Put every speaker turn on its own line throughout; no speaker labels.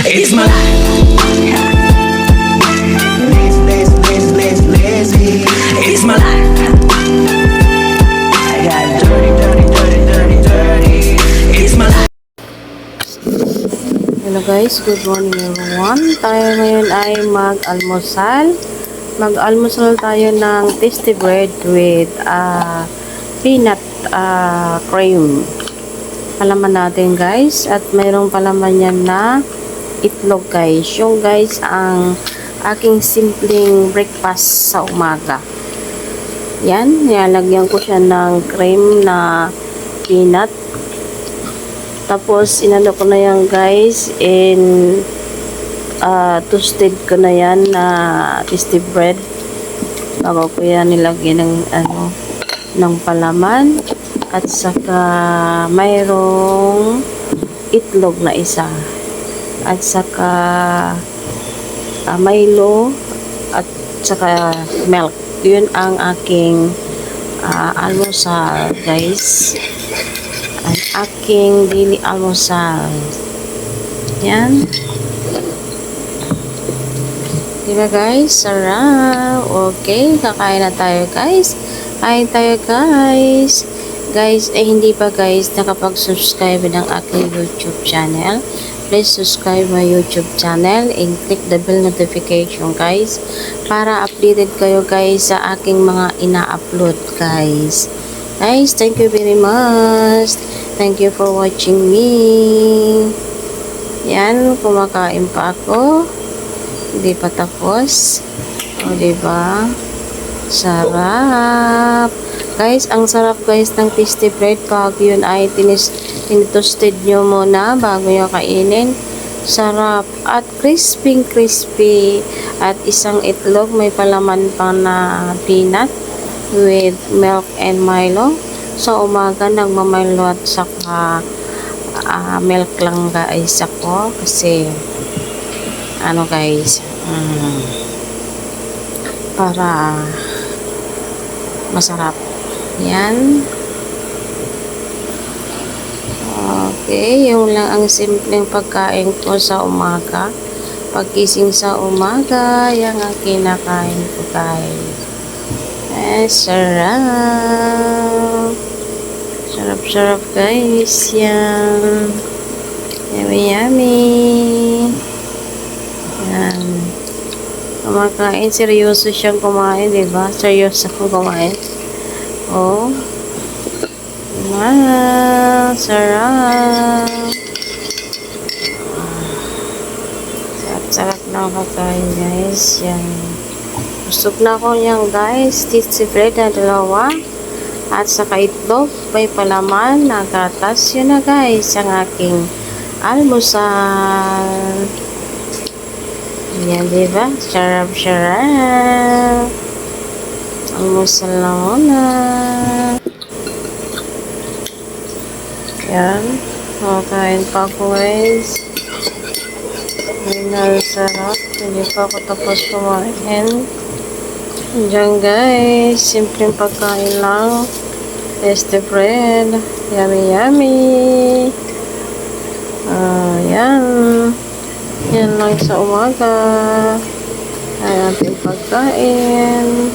It's my life. Lazy. It's my life. I got dirty. It's my life.
Hello guys, good morning everyone. Tayo ngayon ay mag-almusal. Mag-almusal tayo ng tasty bread with peanut cream. Palaman natin guys. At mayroong palaman yan na itlog guys. Yung guys ang aking simpleng breakfast sa umaga. Yan, nilagyan ko siya ng cream na peanut. Tapos, inano ko na yan guys, in toasted ko na yan na tasty bread. Bago ko yan nilagyan ng palaman. At saka, mayroong itlog na isa. At saka, Milo. At saka, milk. Yun ang aking almusal guys. Ang aking daily almusal. Yan. Diba guys? Sarap. Okay. Kakain na tayo guys. Kain tayo guys. Guys, hindi pa guys nakapag-subscribe ng aking YouTube channel. Please subscribe my YouTube channel and click the bell notification guys. Para updated kayo guys sa aking mga ina-upload guys. Guys, thank you very much. Thank you for watching me. Yan, kumakain pa ako. Hindi pa tapos. O, diba? Sarap. Guys, ang sarap guys ng tasty bread. Pag yun ay tinitoasted nyo muna bago nyo kainin. Sarap. At crispy. At isang itlog. May palaman pa na peanut with milk and Milo. Sa umaga nagmamilo at saka milk lang guys ako kasi ano guys para masarap. Yan. Okay, yung lang ang simpleng pagkain ko sa umaga. Pagkising sa umaga, yan ang kinakain ko guys. Sarap. Sarap guys. Yan. Yummy. Yan. Kumakain. Seryoso siyang kumain, diba? Seryoso akong kumain. Oh. Sarap. Sarap na kakain guys. Yan. Busog na ako yan guys. Tasty bread na dalawa. At saka itlog. May palaman na gatas. Yun na guys. Ang aking almusal. Yan diba? Sarap. Almusal na muna. Yan. Makain pa ako guys. Ay, sarap. Hindi pa ako tapos kumain. Diyan guys. Simpleng pagkain lang. Tasty bread. Yummy. Yan. Yan lang sa umaga. Ay ating pagkain.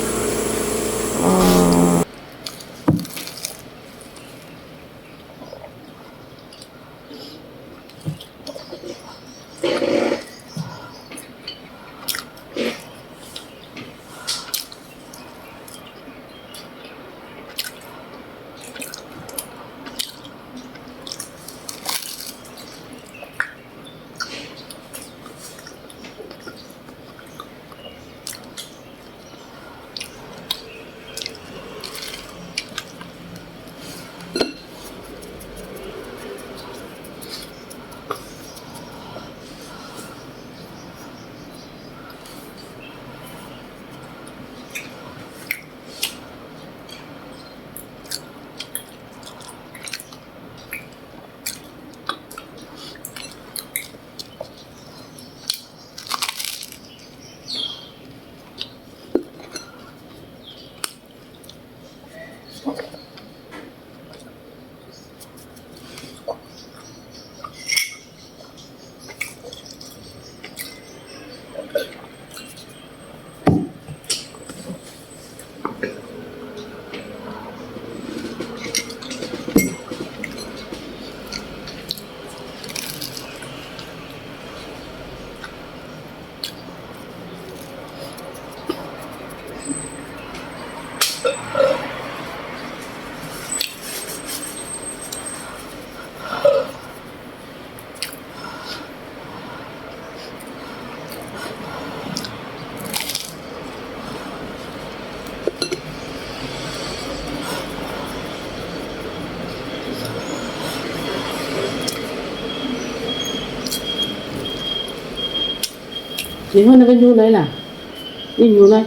Sige, naganyulay na. Yun, yulay.